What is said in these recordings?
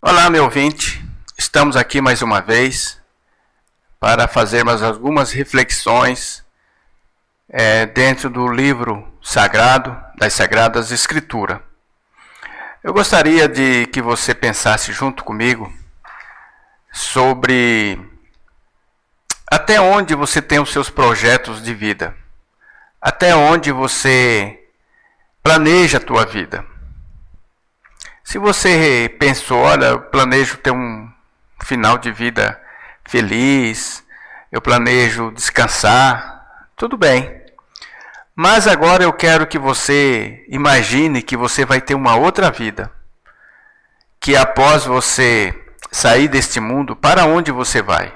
Olá, meu ouvinte. Estamos aqui mais uma vez para fazermos algumas reflexões dentro do livro sagrado, das Sagradas Escrituras. Eu gostaria de que você pensasse junto comigo sobre até onde você tem os seus projetos de vida, até onde você planeja a tua vida. Se você pensou, olha, eu planejo ter um final de vida feliz, eu planejo descansar, tudo bem. Mas agora eu quero que você imagine que você vai ter uma outra vida. Que após você sair deste mundo, para onde você vai?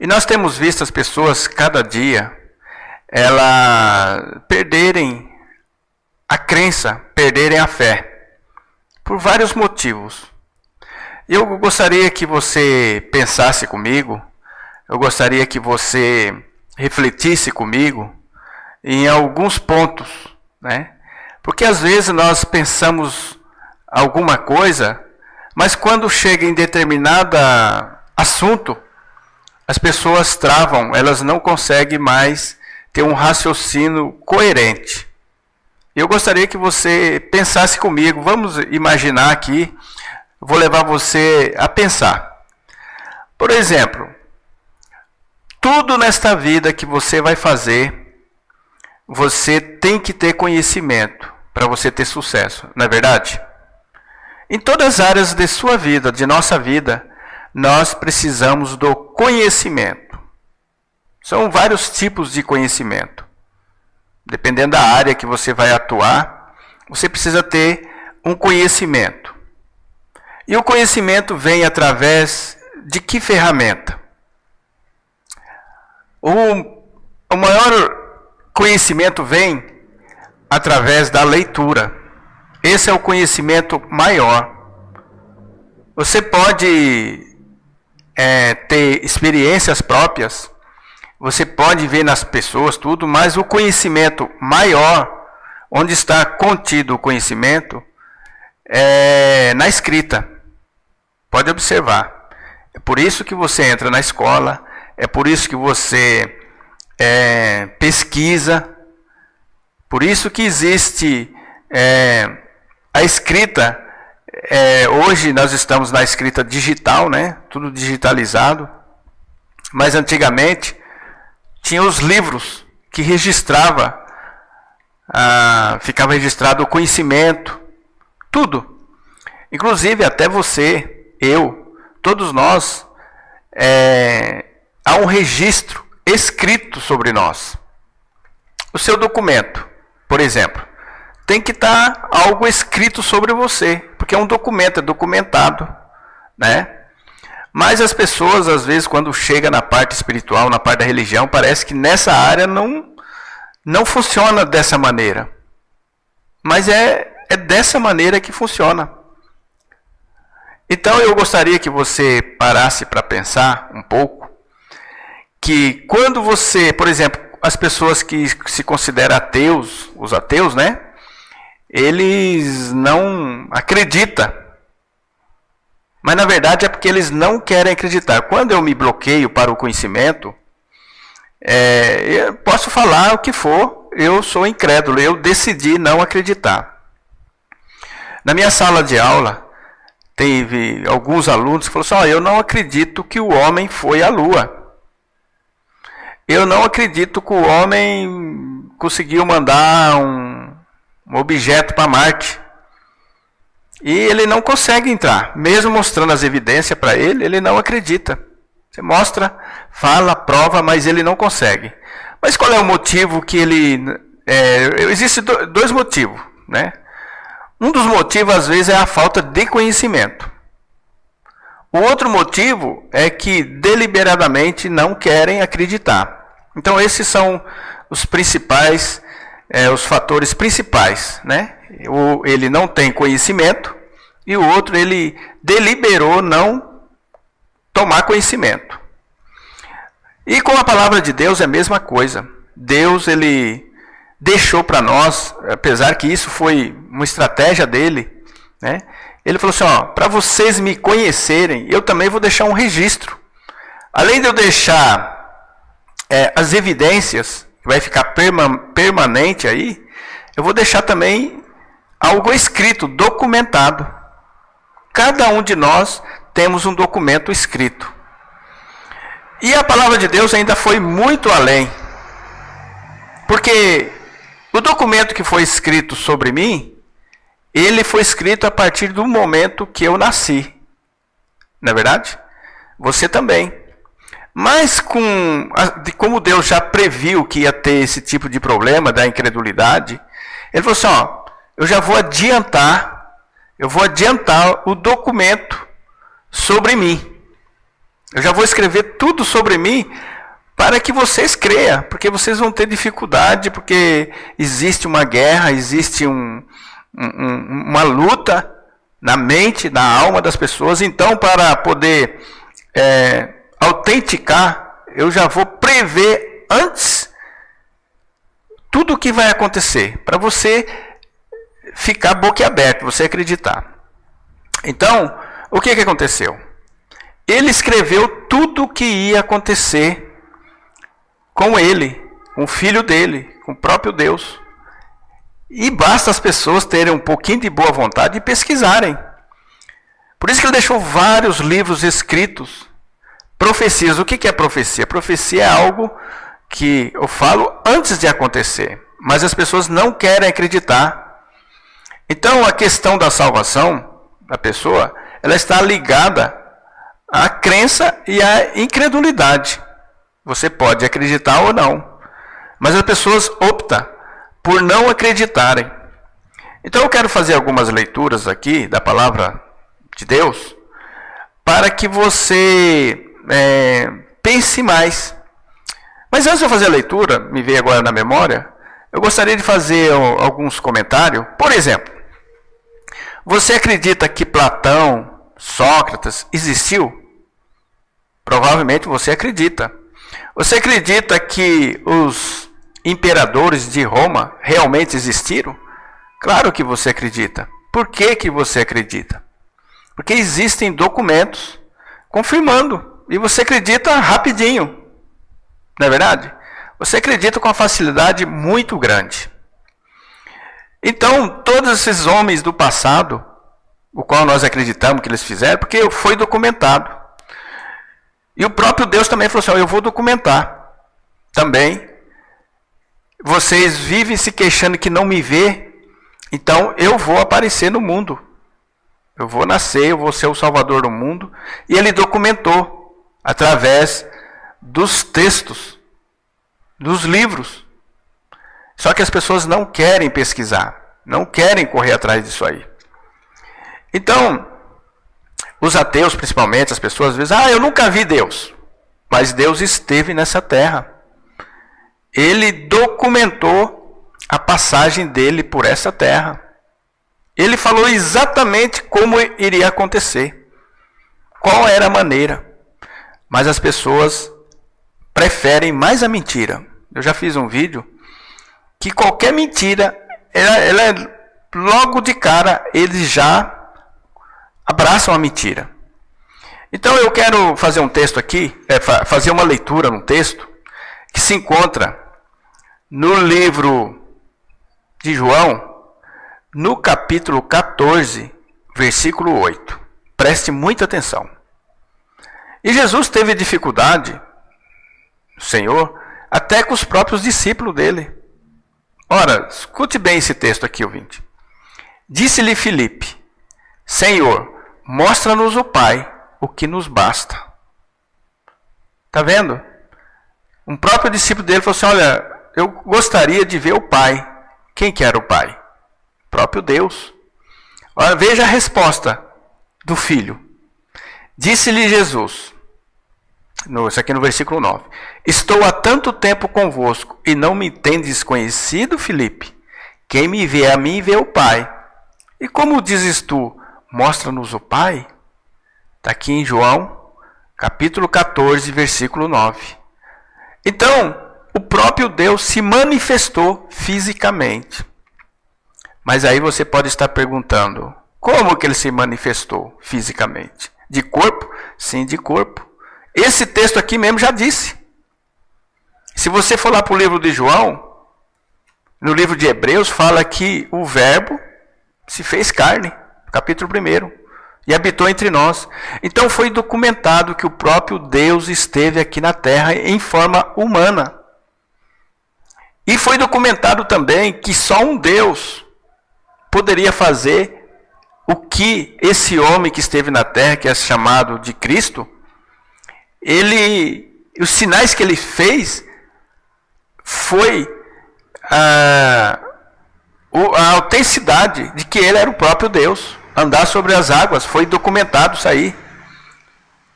E nós temos visto as pessoas, cada dia, elas perderem a crença, perderem a fé. Por vários motivos. Eu gostaria que você pensasse comigo, eu gostaria que você refletisse comigo em alguns pontos, né? Porque às vezes nós pensamos alguma coisa, mas quando chega em determinado assunto, as pessoas travam, elas não conseguem mais ter um raciocínio coerente. Eu gostaria que você pensasse comigo, vamos imaginar aqui, vou levar você a pensar. Por exemplo, tudo nesta vida que você vai fazer, você tem que ter conhecimento para você ter sucesso, não é verdade? Em todas as áreas de sua vida, de nossa vida, nós precisamos do conhecimento. São vários tipos de conhecimento. Dependendo da área que você vai atuar, você precisa ter um conhecimento. E o conhecimento vem através de que ferramenta? O maior conhecimento vem através da leitura. Esse é o conhecimento maior. Você pode ter experiências próprias, você pode ver nas pessoas tudo, mas o conhecimento maior, onde está contido o conhecimento, é na escrita. Pode observar. É por isso que você entra na escola, é por isso que você pesquisa, por isso que existe a escrita. Hoje nós estamos na escrita digital, né? Tudo digitalizado, mas antigamente tinha os livros que ficava registrado o conhecimento, tudo. Inclusive até você, eu, todos nós, há um registro escrito sobre nós. O seu documento, por exemplo, tem que estar algo escrito sobre você, porque é um documento, é documentado, né? Mas as pessoas, às vezes, quando chega na parte espiritual, na parte da religião, parece que nessa área não funciona dessa maneira. Mas é dessa maneira que funciona. Então eu gostaria que você parasse para pensar um pouco, que quando você, por exemplo, as pessoas que se consideram ateus, os ateus, né? Eles não acreditam. Mas na verdade é porque eles não querem acreditar. Quando eu me bloqueio para o conhecimento, eu posso falar o que for, eu sou incrédulo, eu decidi não acreditar. Na minha sala de aula, teve alguns alunos que falaram assim, eu não acredito que o homem foi à Lua. Eu não acredito que o homem conseguiu mandar um objeto para Marte. E ele não consegue entrar. Mesmo mostrando as evidências para ele, ele não acredita. Você mostra, fala, prova, mas ele não consegue. Mas qual é o motivo que ele... Existem dois motivos, né? Um dos motivos, às vezes, é a falta de conhecimento. O outro motivo é que deliberadamente não querem acreditar. Então, esses são os principais, os fatores principais, né? Ele não tem conhecimento e o outro, ele deliberou não tomar conhecimento. E com a palavra de Deus é a mesma coisa. Deus, ele deixou para nós, apesar que isso foi uma estratégia dele, né? Ele falou assim, ó, para vocês me conhecerem, eu também vou deixar um registro. Além de eu deixar as evidências, que vai ficar permanente aí, eu vou deixar também algo escrito, documentado. Cada um de nós temos um documento escrito. E a palavra de Deus ainda foi muito além. Porque o documento que foi escrito sobre mim, ele foi escrito a partir do momento que eu nasci. Não é verdade? Você também. Mas como Deus já previu que ia ter esse tipo de problema da incredulidade, ele falou assim, ó, eu já vou adiantar o documento sobre mim. Eu já vou escrever tudo sobre mim para que vocês creiam, porque vocês vão ter dificuldade, porque existe uma guerra, existe uma luta na mente, na alma das pessoas. Então, para poder autenticar, eu já vou prever antes tudo o que vai acontecer, para você ficar boquiaberto, você acreditar. Então, o que aconteceu? Ele escreveu tudo o que ia acontecer com ele, com o filho dele, com o próprio Deus. E basta as pessoas terem um pouquinho de boa vontade e pesquisarem. Por isso que ele deixou vários livros escritos. Profecias. O que é profecia? Profecia é algo que eu falo antes de acontecer, mas as pessoas não querem acreditar. Então, a questão da salvação da pessoa, ela está ligada à crença e à incredulidade. Você pode acreditar ou não, mas as pessoas optam por não acreditarem. Então, eu quero fazer algumas leituras aqui da palavra de Deus, para que você pense mais. Mas antes de eu fazer a leitura, me veio agora na memória, eu gostaria de fazer alguns comentários. Por exemplo, você acredita que Platão, Sócrates existiu? Provavelmente você acredita. Você acredita que os imperadores de Roma realmente existiram? Claro que você acredita. Por que você acredita? Porque existem documentos confirmando. E você acredita rapidinho. Não é verdade? Você acredita com uma facilidade muito grande. Então, todos esses homens do passado, o qual nós acreditamos que eles fizeram, porque foi documentado. E o próprio Deus também falou assim, eu vou documentar. Também. Vocês vivem se queixando que não me vê, então eu vou aparecer no mundo. Eu vou nascer, eu vou ser o Salvador do mundo. E ele documentou através dos textos, dos livros. Só que as pessoas não querem pesquisar, não querem correr atrás disso aí. Então, os ateus principalmente, as pessoas dizem, eu nunca vi Deus. Mas Deus esteve nessa terra. Ele documentou a passagem dele por essa terra. Ele falou exatamente como iria acontecer. Qual era a maneira. Mas as pessoas preferem mais a mentira. Eu já fiz um vídeo que qualquer mentira, ela é logo de cara, eles já abraçam a mentira. Então eu quero fazer um texto aqui, fazer uma leitura num texto que se encontra no livro de João, no capítulo 14, versículo 8. Preste muita atenção. E Jesus teve dificuldade, o Senhor, até com os próprios discípulos dele. Ora, escute bem esse texto aqui, ouvinte. Disse-lhe Filipe, Senhor, mostra-nos o Pai, o que nos basta. Está vendo? Um próprio discípulo dele falou assim, olha, eu gostaria de ver o Pai. Quem que era o Pai? O próprio Deus. Ora, veja a resposta do filho. Disse-lhe Jesus, isso aqui no versículo 9, estou há tanto tempo convosco e não me tendes conhecido, Filipe? Quem me vê a mim, vê o Pai. E como dizes tu, mostra-nos o Pai? Está aqui em João, capítulo 14, versículo 9. Então, o próprio Deus se manifestou fisicamente. Mas aí você pode estar perguntando, Como que ele se manifestou fisicamente? De corpo? Sim, de corpo. Esse texto aqui mesmo já disse. Se você for lá para o livro de João, no livro de Hebreus, fala que o verbo se fez carne, capítulo 1, e habitou entre nós. Então foi documentado que o próprio Deus esteve aqui na terra em forma humana. E foi documentado também que só um Deus poderia fazer o que esse homem que esteve na terra, que é chamado de Cristo, os sinais que ele fez foi a autenticidade de que ele era o próprio Deus. Andar sobre as águas, foi documentado isso aí.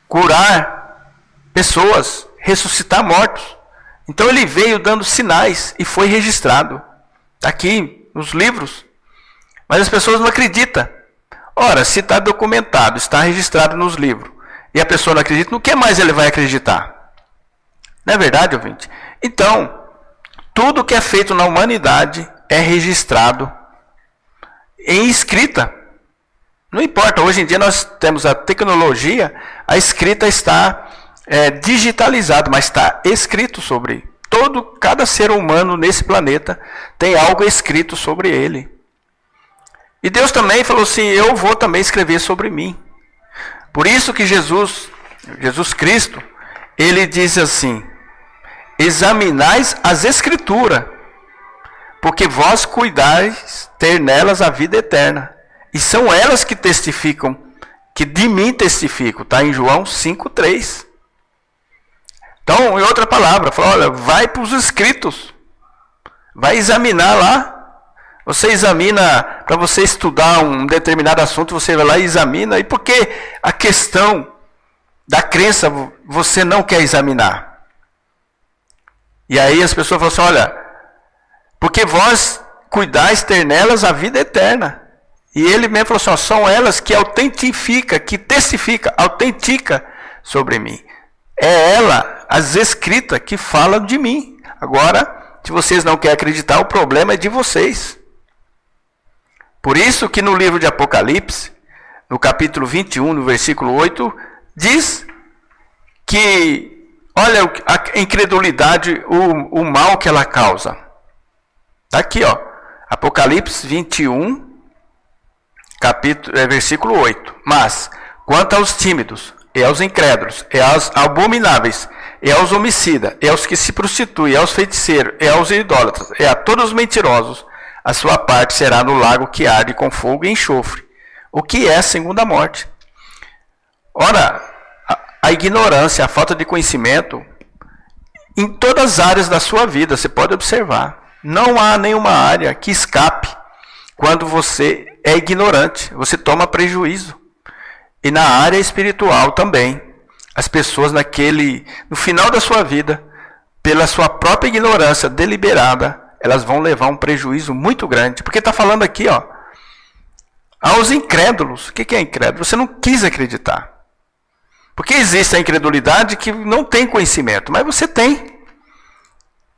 Curar pessoas, ressuscitar mortos. Então ele veio dando sinais e foi registrado. Está aqui nos livros. Mas as pessoas não acreditam. Ora, se está documentado, está registrado nos livros, e a pessoa não acredita, no que mais ele vai acreditar? Não é verdade, ouvinte? Então, tudo que é feito na humanidade é registrado em escrita. Não importa, hoje em dia nós temos a tecnologia, a escrita está digitalizada, mas está escrito sobre cada ser humano nesse planeta tem algo escrito sobre ele. E Deus também falou assim, eu vou também escrever sobre mim. Por isso que Jesus Cristo, ele diz assim, examinais as Escrituras, porque vós cuidais ter nelas a vida eterna. E são elas que testificam, que de mim testificam. Está em João 5,3. Então, em outra palavra, fala, olha, vai para os escritos. Vai examinar lá. Você examina, para você estudar um determinado assunto, você vai lá e examina. E por que a questão da crença você não quer examinar? E aí as pessoas falam assim, olha, porque vós cuidais ter nelas a vida eterna. E ele mesmo falou assim, ó, são elas que autentifica, que testifica, autentica sobre mim. É ela, as escritas, que falam de mim. Agora, se vocês não querem acreditar, o problema é de vocês. Por isso que no livro de Apocalipse, no capítulo 21, no versículo 8, diz que, olha a incredulidade, o mal que ela causa. Está aqui, ó, Apocalipse 21, versículo 8. Mas, quanto aos tímidos, e aos incrédulos, e aos abomináveis, e aos homicidas, e aos que se prostituem, e aos feiticeiros, e aos idólatras, e a todos os mentirosos, a sua parte será no lago que arde com fogo e enxofre, o que é a segunda morte. Ora, a ignorância, a falta de conhecimento, em todas as áreas da sua vida, você pode observar, não há nenhuma área que escape quando você é ignorante, você toma prejuízo. E na área espiritual também, as pessoas no final da sua vida, pela sua própria ignorância deliberada, elas vão levar um prejuízo muito grande. Porque está falando aqui, ó, aos incrédulos. O que é incrédulo? Você não quis acreditar. Porque existe a incredulidade que não tem conhecimento, mas você tem.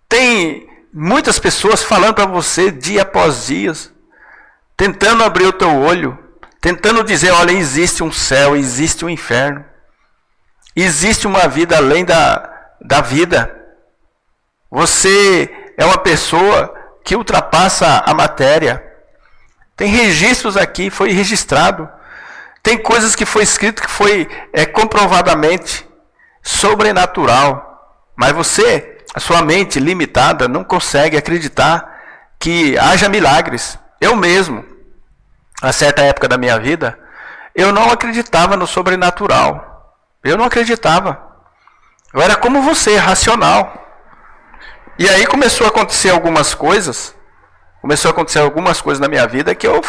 Tem muitas pessoas falando para você dia após dia, tentando abrir o teu olho, tentando dizer, olha, existe um céu, existe um inferno. Existe uma vida além da vida. Você é uma pessoa que ultrapassa a matéria. Tem registros aqui, foi registrado. Tem coisas que foi escrito que foi comprovadamente sobrenatural. Mas você, a sua mente limitada, não consegue acreditar que haja milagres. Eu mesmo, a certa época da minha vida, eu não acreditava no sobrenatural. Eu não acreditava. Eu era como você, racional. E aí começou a acontecer algumas coisas. Na minha vida que eu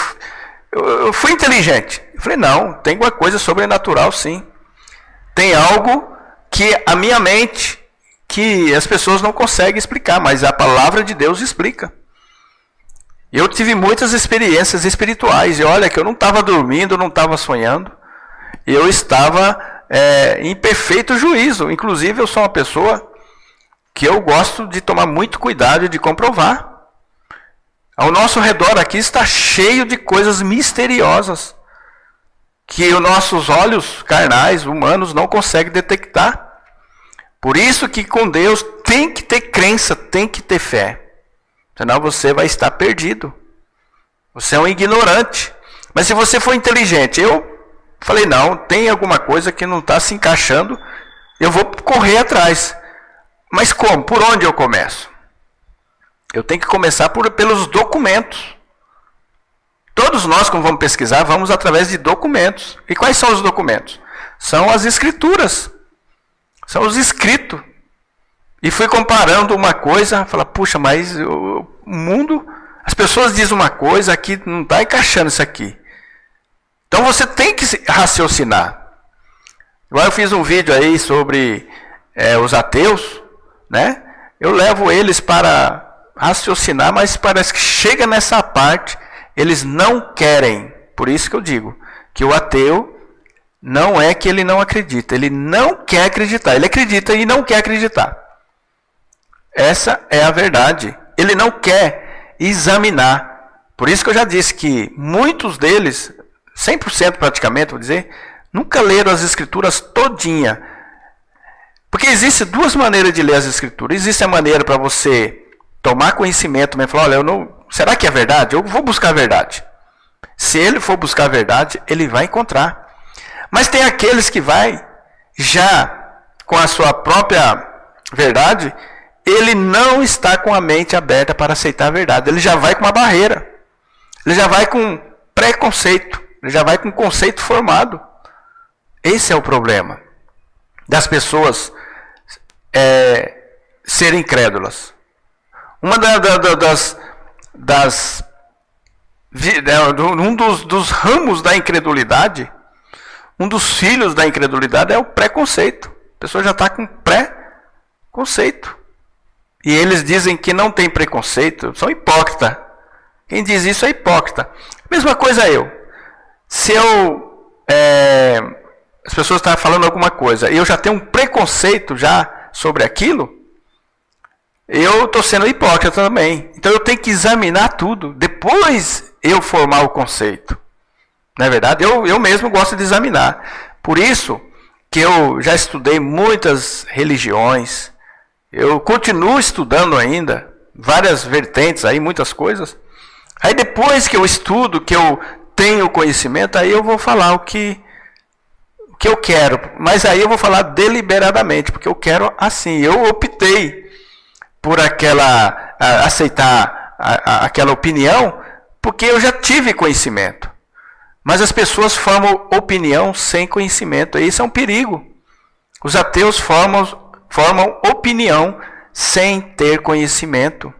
fui inteligente. Eu falei, não, tem uma coisa sobrenatural sim. Tem algo que a minha mente, que as pessoas não conseguem explicar, mas a palavra de Deus explica. Eu tive muitas experiências espirituais. E olha que eu não estava dormindo, não estava sonhando. Eu estava em perfeito juízo. Inclusive eu sou uma pessoa que eu gosto de tomar muito cuidado e de comprovar. Ao nosso redor aqui está cheio de coisas misteriosas. que os nossos olhos carnais, humanos, não conseguem detectar. Por isso que com Deus tem que ter crença, tem que ter fé. Senão você vai estar perdido. Você é um ignorante. Mas se você for inteligente, eu falei, não, tem alguma coisa que não está se encaixando, eu vou correr atrás. Mas como? Por onde eu começo? Eu tenho que começar pelos documentos. Todos nós, quando vamos pesquisar, vamos através de documentos. E quais são os documentos? São as escrituras. São os escritos. E fui comparando uma coisa, falar, puxa, mas o mundo, as pessoas dizem uma coisa, aqui não está encaixando isso aqui. Então você tem que raciocinar. Agora eu fiz um vídeo aí sobre os ateus, né? Eu levo eles para raciocinar, mas parece que chega nessa parte, eles não querem. Por isso que eu digo que o ateu não é que ele não acredita, ele não quer acreditar. Ele acredita e não quer acreditar. Essa é a verdade. Ele não quer examinar. Por isso que eu já disse que muitos deles, 100% praticamente, vou dizer, nunca leram as escrituras todinha. Porque existem duas maneiras de ler as escrituras. Existe a maneira para você tomar conhecimento, mas falar, olha, será que é verdade? Eu vou buscar a verdade. Se ele for buscar a verdade, ele vai encontrar. Mas tem aqueles que vai já com a sua própria verdade, ele não está com a mente aberta para aceitar a verdade. Ele já vai com uma barreira. Ele já vai com preconceito. Ele já vai com conceito formado. Esse é o problema das pessoas serem incrédulas. Uma um dos ramos da incredulidade, um dos filhos da incredulidade é o preconceito. A pessoa já está com preconceito. E eles dizem que não tem preconceito, são hipócritas. Quem diz isso é hipócrita. Mesma coisa eu. Se as pessoas estão falando alguma coisa e eu já tenho um preconceito já sobre aquilo, eu estou sendo hipócrita também. Então eu tenho que examinar tudo. Depois eu formar o conceito. Não é verdade? Eu mesmo gosto de examinar. Por isso que eu já estudei muitas religiões. Eu continuo estudando ainda. Várias vertentes aí, muitas coisas. Aí depois que eu estudo, que eu tenho conhecimento, aí eu vou falar o que eu quero. Mas aí eu vou falar deliberadamente, porque eu quero assim. Eu optei por aceitar aquela opinião, porque eu já tive conhecimento. Mas as pessoas formam opinião sem conhecimento. E isso é um perigo. Os ateus formam opinião sem ter conhecimento.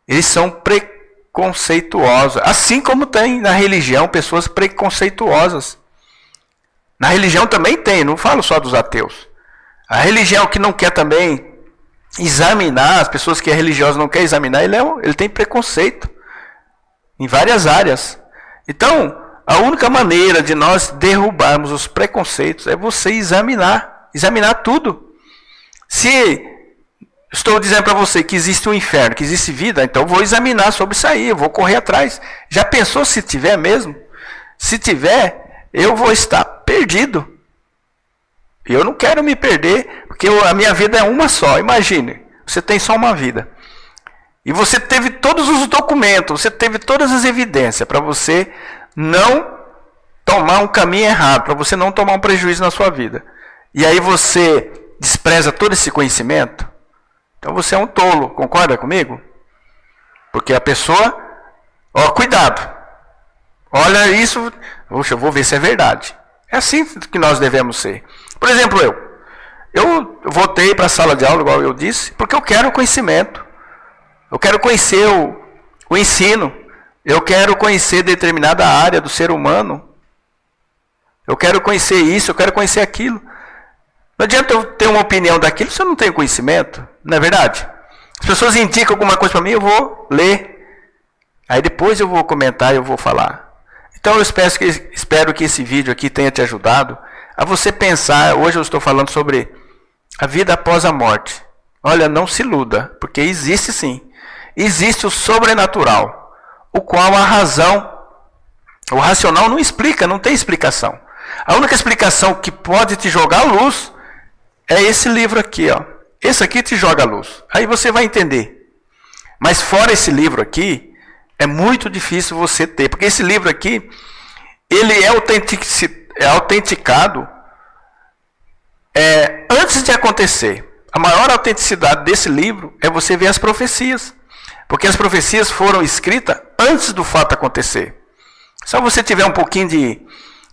Eles são preconceituosos. Assim como tem na religião pessoas preconceituosas. Na religião também tem, não falo só dos ateus. A religião que não quer também examinar, as pessoas que é religiosa não quer examinar, ele tem preconceito em várias áreas. Então, a única maneira de nós derrubarmos os preconceitos é você examinar tudo. Se estou dizendo para você que existe um inferno, que existe vida, então eu vou examinar sobre isso aí, eu vou correr atrás. Já pensou se tiver mesmo? Se tiver, eu vou estar perdido. E eu não quero me perder, porque a minha vida é uma só. Imagine, você tem só uma vida. E você teve todos os documentos, você teve todas as evidências para você não tomar um caminho errado, para você não tomar um prejuízo na sua vida. E aí você despreza todo esse conhecimento, então você é um tolo, concorda comigo? Porque a pessoa, cuidado, olha isso, poxa, eu vou ver se é verdade. É assim que nós devemos ser. Por exemplo, eu voltei para a sala de aula, igual eu disse, porque eu quero conhecimento. Eu quero conhecer o ensino. Eu quero conhecer determinada área do ser humano. Eu quero conhecer isso, eu quero conhecer aquilo. Não adianta eu ter uma opinião daquilo se eu não tenho conhecimento. Não é verdade? As pessoas indicam alguma coisa para mim, eu vou ler. Aí depois eu vou comentar e eu vou falar. Então eu espero que esse vídeo aqui tenha te ajudado a você pensar. Hoje eu estou falando sobre a vida após a morte. Olha, não se iluda, porque existe sim. Existe o sobrenatural, o qual a razão O racional não explica, não tem explicação. A única explicação que pode te jogar a luz é esse livro aqui, ó. Esse aqui te joga a luz. Aí você vai entender. Mas fora esse livro aqui, é muito difícil você ter. Porque esse livro aqui, ele é autenticado antes de acontecer. A maior autenticidade desse livro é você ver as profecias. Porque as profecias foram escritas antes do fato acontecer. Só você tiver um pouquinho de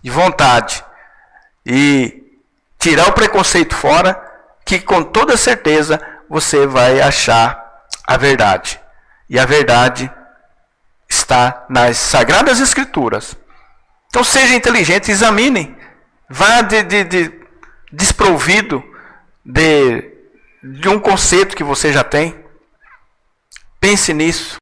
vontade e tirar o preconceito fora, que com toda certeza você vai achar a verdade. E a verdade está nas Sagradas Escrituras. Então seja inteligente, examine. Vá desprovido de um conceito que você já tem. Pense nisso.